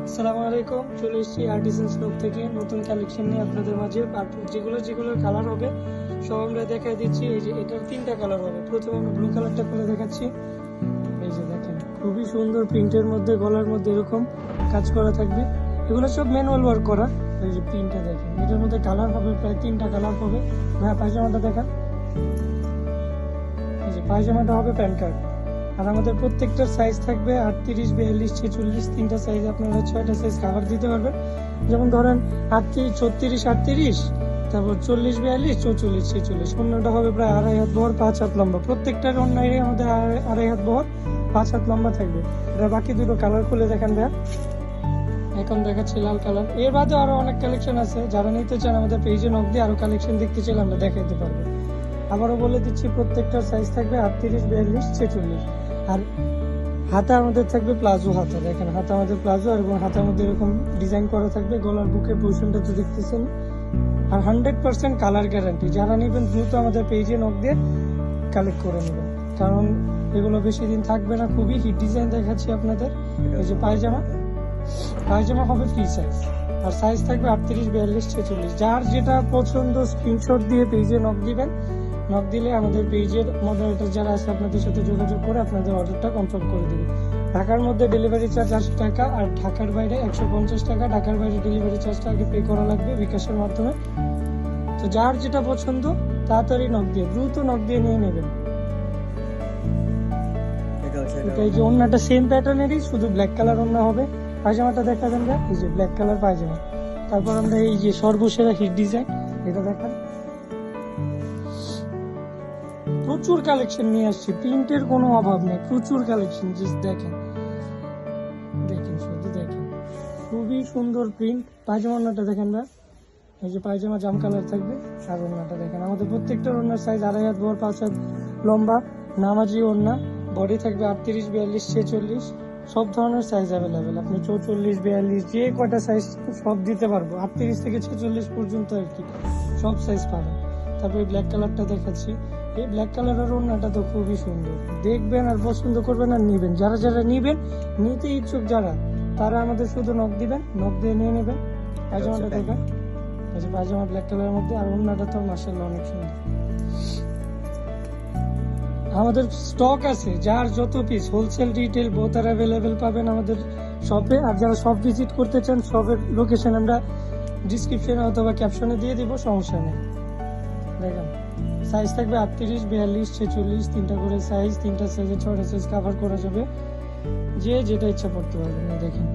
আসসালামু আলাইকুম, চলে এসেছি আর্টিসান শপ থেকে নতুন কালেকশন নিয়ে আপনাদের মাঝে। যেগুলো কালার হবে সব আমরা দেখাই দিচ্ছি। এই যে এটার 3টা কালার হবে। প্রথমে আমরা ব্লু কালারটা খুলে দেখাচ্ছি। এই যে দেখেন, খুবই সুন্দর প্রিন্টের মধ্যে, গলার মধ্যে এরকম কাজ করা থাকবে। এগুলো সব ম্যানুয়াল ওয়ার্ক করা। এই যে প্রিন্টটা দেখেন, এটার মধ্যে কালার হবে প্রায় 3টা কালার হবে। ভাইয়া পায়জামাটা দেখান। এই যে পায়জামাটা হবে প্যান্ট কার্ড। আর আমাদের প্রত্যেকটার সাইজ থাকবে 38, 42, 46, 3টা সাইজ। আপনারা 6টা সাইজ কাভার দিতে পারবেন। যেমন ধরেন 38, 36, 38, তারপর 40, 42, 44, 46। অন্যটা হবে প্রায় 2.5 হাত বহর, 5 হাত লম্বা। প্রত্যেকটার অন্যায় আমাদের 2.5 হাত বহর, 5 হাত লম্বা থাকবে। এটা বাকি দুটো কালার খুলে দেখেন ভাইয়া। এখন দেখাচ্ছি লাল কালার। এর বাদে আরো অনেক কালেকশন আছে। যারা নিতে চান আমাদের পেজে নক দিয়ে আরো কালেকশন দেখতে চাইলে আমরা দেখাইতে পারবো। আবারও বলে দিচ্ছি, প্রত্যেকটার সাইজ থাকবে 38, 42, 46। আর হাতা আমাদের থাকবে প্লাজো হাতা। দেখেন হাতা আমাদের প্লাজো, এবং হাতার মধ্যে এরকম ডিজাইন করা থাকবে। গলার বুকের পোর্শনটা তো দেখতেছেন। আর 100% কালার গ্যারান্টি। যারা নেবেন দ্রুত আমাদের পেজে নক দিয়ে কালেক্ট করে নেবেন, কারণ এগুলো বেশি দিন থাকবে না। খুবই হিট ডিজাইন দেখাচ্ছি আপনাদের। এই যে পায়জামা হবে ফ্রি সাইজ, আর সাইজ থাকবে 38, 42, 46। যার যেটা পছন্দ স্ক্রিনশট দিয়ে পেজে নক দিবেন। নক দিলে আমাদের পেজের মডারেটর যারা আছে আপনাদের সাথে যোগাযোগ করে আপনাদের অর্ডারটা কনফার্ম করে দেবে। ঢাকার মধ্যে ডেলিভারি চার্জ 80 টাকা, আর ঢাকার বাইরে 150 টাকা। ঢাকার বাইরে ডেলিভারি চার্জটা আগে পে করা লাগবে বিকাশের মাধ্যমে। তো যার যেটা পছন্দ তাড়াতাড়ি নক দিয়ে, দ্রুত নক দিয়ে নিয়ে নেবেন। এই যে ওন্নাটা সেম প্যাটার্নেরই, শুধু ব্ল্যাক কালার ওন্না হবে। পায়জামাটা দেখাবেন না, এই যে ব্ল্যাক কালার পায়জামা। তারপর আমরা এই যে সর্বসেরা হিট ডিজাইন, এটা দেখান। প্রচুর কালেকশন নিয়ে আসছি, প্রিন্টের কোনো অভাব নেই, প্রচুর কালেকশন। জাস্ট দেখেন, শুধু দেখেন, খুবই সুন্দর প্রিন্ট। পায়জামাটা দেখেন না, এই যে পায়জামা জাম কালার থাকবে। আর ওড়নাটা দেখেন, আমাদের প্রত্যেকটার ওড়নার সাইজ 2.5 হাত বড়, 5 হাত লম্বা, নামাজি ওড়না। বডি থাকবে 38, 42, 46। সব ধরনের সাইজ অ্যাভেলেবেল। আপনি 44, 42 যে কয়টা সাইজ সব দিতে পারবো। 38 থেকে 46 পর্যন্ত আর কি সব সাইজ পাবেন। তারপরে ব্ল্যাক কালারটা দেখাচ্ছি। এই ব্ল্যাক কালারের ওড়নাটা তো খুবই সুন্দর। দেখবেন আর পছন্দ করবেন আর নিবেন। যারা নিবেন, নিতে ইচ্ছুক যারা, তারা আমাদের শুধু নক দিবেন, নক দিয়ে নিয়ে নেবেন। পায়জামাটা দেখবেন, পায়জামা ব্ল্যাক কালারের মধ্যে। আর ওড়নাটা তো মাশাআল্লাহ অনেক সুন্দর। আমাদের স্টক আছে, যার যত পিস হোলসেল রিটেল বোথ আর অ্যাভেলেবেল পাবেন আমাদের শপে। আর যারা শপ ভিজিট করতে চান, শপের লোকেশন আমরা ডিসক্রিপশনে অথবা ক্যাপশনে দিয়ে দিব, সমস্যা নেই। দেখেন সাইজ থাকবে 38, 42, 46, 3টা করে সাইজ। 3টা সাইজে 6টা সাইজ কভার করা যাবে। যে যেটা ইচ্ছা পড়তে পারবেন। দেখেন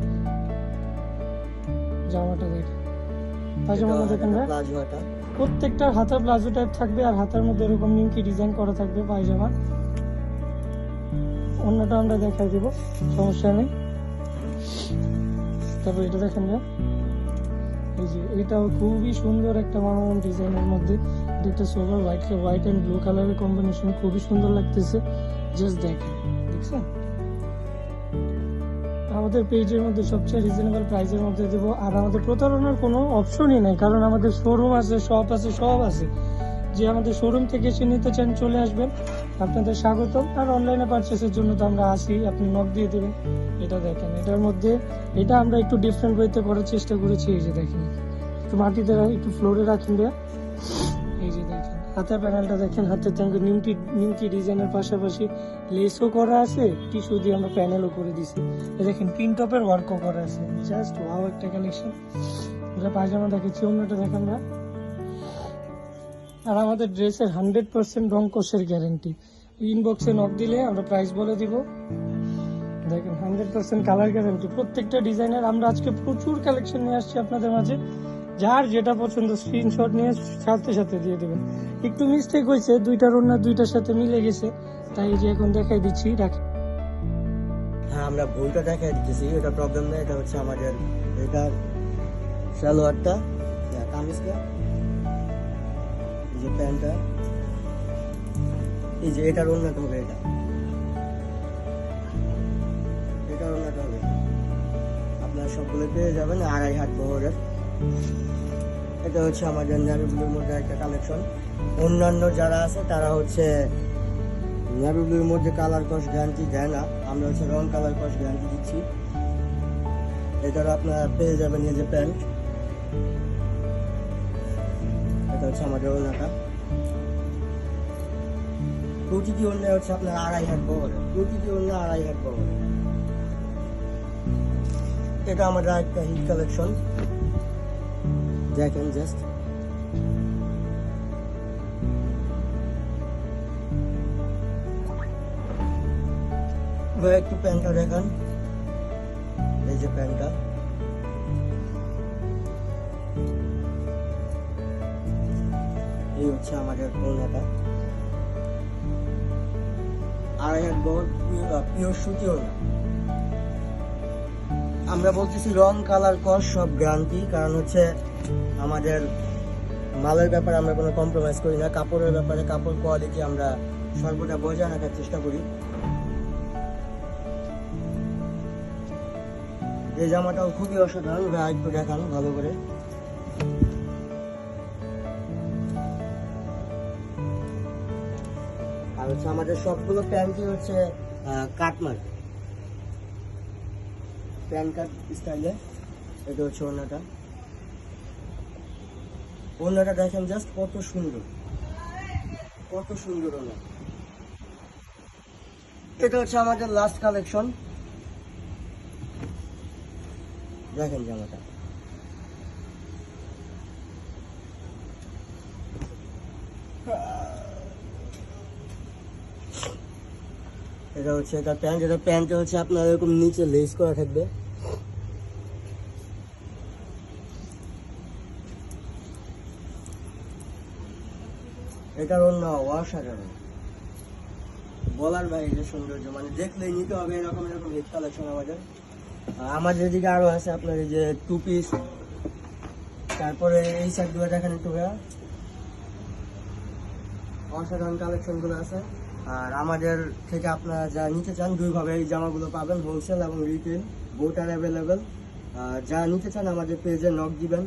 জামাটা দেখেন, পায়জামাটা দেখেন না, প্রত্যেকটার হাতা প্লাজো টাইপ থাকবে। আর হাতার মধ্যে এরকম নিমকি ডিজাইন করা থাকবে পায়জামা। অন্যটা আমরা দেখাই দিব, সমস্যা নেই। তারপর এটা দেখেন না, এই যে এটাও খুবই সুন্দর একটা মনোরম ডিজাইনের মধ্যে। এটা সোভার হোয়াইট এন্ড ব্লু কালারের কম্বিনেশন, খুবই সুন্দর লাগতেছে। জাস্ট দেখছেন, আমাদের পেজের মধ্যে সবচেয়ে রিজনেবল প্রাইসের মধ্যে দেবো। আর আমাদের প্রতারণার কোনো অপশনই নেই, কারণ আমাদের শোরুম আছে, শপ আছে, সব আছে। যে আমাদের শোরুম থেকে এসে নিতে চান চলে আসবেন, আপনাদের স্বাগতম। আর অনলাইনে পারচেসের জন্য তো আমরা আসি, আপনি নক দিয়ে দেবেন। এটা দেখেন, এটার মধ্যে এটা আমরা একটু ডিফারেন্ট ওয়েতে করার চেষ্টা করেছি। এই যে দেখেন, একটু মাটিতে একটু ফ্লোরে রাখেন দেয়া। এই যে দেখেন হাতের প্যানেলটা দেখেন, হাতের সঙ্গে নিমকি ডিজাইনের পাশাপাশি লেসও করা আছে, টিস্যু দিয়ে আমরা প্যানেলও করে দিছি। দেখেন প্রিন্টপের ওয়ার্কও করা আছে। জাস্ট ওয়াও একটা কালেকশন। এটা পায়জামা দেখেছি, অন্যটা দেখেন না। আর আমাদের ড্রেসের 100% রং কোষের গ্যারেন্টি। ইনবক্সে নক দিলে আমরা প্রাইস বলে দিব। দেখেন 100% কালার গ্যারেন্টি। প্রত্যেকটা ডিজাইনের আমরা আজকে প্রচুর কালেকশন নিয়ে আসছি আপনাদের মাঝে। যার যেটা পছন্দ স্ক্রিনশট নিয়ে সাথে দিয়ে দেবেন। একটু মিস্টেক হয়েছে, দুইটার ওড়না দুইটার সাথে মিলে গেছে, তাই যে এখন দেখাই দিচ্ছি। হ্যাঁ, আমরা ভুলটা দেখাই দিতেছি, এটা প্রবলেম নেই। এটা হচ্ছে আমাদের এটার সালোয়ারটা, কামিজটা, এই যে প্যান্টটা, এই যে এটার ওড়নাটা হবে, এটার ওড়নাটা হবে। আপনার সবগুলো পেয়ে যাবেন 2.5 হাত বহরের। এটা হচ্ছে আমাদের নেভি ব্লুর মধ্যে একটা কালেকশন। অন্যান্য যারা আছে তারা হচ্ছে নেভি ব্লুর মধ্যে কালার কস গ্যারান্টি দেয় না, আমরা হচ্ছে রং কালার কস গ্যারান্টি দিচ্ছি। এটারও আপনারা পেয়ে যাবেন এই যে প্যান্ট, এটা হচ্ছে আমাদের ওড়নাটা। প্রতিটি ওড়না হচ্ছে আপনার 2.5 হাত বহরের, প্রতিটি ওড়না 2.5 হাত বহরের। এটা আমাদের একটা হিট কালেকশন, দেখেন জাস্ট। একটু প্যান্টটা দেখান, এই যে প্যান্টটা, এই হচ্ছে আমাদের ওড়নাটা। 2.5 হাত বহর, পিওর সুতি ওড়না। আমরা বলতেছি রং কালার কস সব গ্যারান্টি, কারণ হচ্ছে আমাদের মালের ব্যাপারে আমরা কোনো কম্প্রোমাইজ করি না। কাপড়ের ব্যাপারে কাপড় কোয়ালিটি আমরা সর্বদা বজায় রাখার চেষ্টা করি। এই জামাটাও খুবই অসাধারণ, একটু দেখান ভালো করে। আর হচ্ছে আমাদের সবগুলো প্যান্টই হচ্ছে কাটমার, প্যান্ট কাট স্টাইলে। এটা হচ্ছে ওড়নাটা, ওড়নাটা দেখেন জাস্ট কত সুন্দর, কত সুন্দর ওড়না। এটা হচ্ছে আমাদের লাস্ট কালেকশন, দেখেন জামাটা। এটা হচ্ছে এটা প্যান্ট, এটা প্যান্টে হচ্ছে আপনার এরকম নিচে লেস করা থাকবে। এটার অন্য অসাধারণ, বলার বাইরে সৌন্দর্য, মানে দেখলেই নিতে হবে এরকম এরকম হিট কালেকশন আমাদের। আমাদের এদিকে আরো আছে আপনার এই যে 2 পিস, তারপরে এই সাইড গুলো দেখেন একটু ভাইয়া, অসাধারণ কালেকশন গুলো আছে। আর আমাদের থেকে আপনারা যা নিতে চান, দুইভাবে এই জামাগুলো পাবেন, হোলসেল এবং রিটেল বোটার অ্যাভেলেবেল। যা নিতে চান আমাদের পেজে নক দিবেন,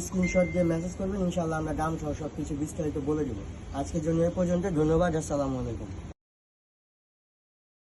স্ক্রিনশট দিয়ে মেসেজ করবেন, ইনশাল্লাহ আমরা দাম সহ সব কিছু বিস্তারিত বলে দেবো। আজকের জন্য এ পর্যন্ত, ধন্যবাদ, আসসালামু আলাইকুম।